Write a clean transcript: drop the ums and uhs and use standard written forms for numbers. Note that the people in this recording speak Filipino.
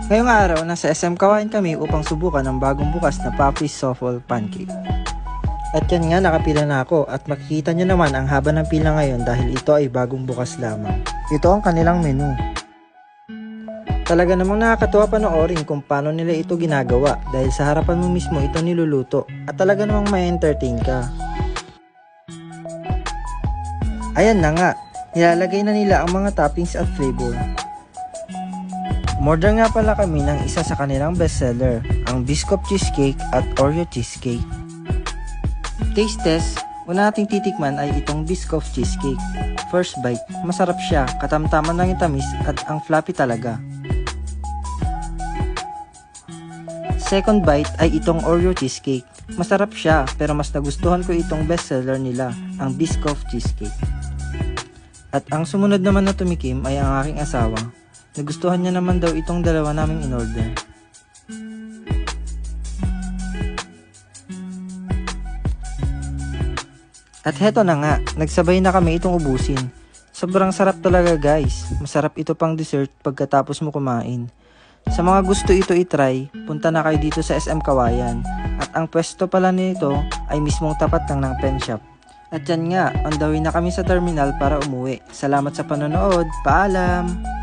Ngayong araw, nasa SM Kawayan kami upang subukan ang bagong bukas na Puffy Souffle Pancake. At yan nga, nakapila na ako at makikita nyo naman ang haba ng pila ngayon dahil ito ay bagong bukas lamang. Ito ang kanilang menu. Talaga namang nakakatuwa panoorin kung paano nila ito ginagawa dahil sa harapan mo mismo ito niluluto at talaga namang may entertain ka. Ayan na nga, nilalagay na nila ang mga toppings at flavor. Umorder nga pala kami ng isa sa kanilang bestseller, ang Biscoff Cheesecake at Oreo Cheesecake. Taste test, una nating titikman ay itong Biscoff Cheesecake. First bite, masarap siya, katamtaman lang yung tamis at ang fluffy talaga. Second bite ay itong Oreo Cheesecake. Masarap siya pero mas nagustuhan ko itong bestseller nila, ang Biscoff Cheesecake. At ang sumunod naman na tumikim ay ang aking asawa. Nagustuhan niya naman daw itong dalawa naming in-order. At heto na nga, nagsabay na kami itong ubusin. Sobrang sarap talaga guys. Masarap ito pang dessert pagkatapos mo kumain. Sa mga gusto ito itry, punta na kayo dito sa SM Kawayan. At ang pwesto pala nito ay mismong tapat lang ng pen shop. At yan nga, on the way na kami sa terminal para umuwi. Salamat sa panonood. Paalam!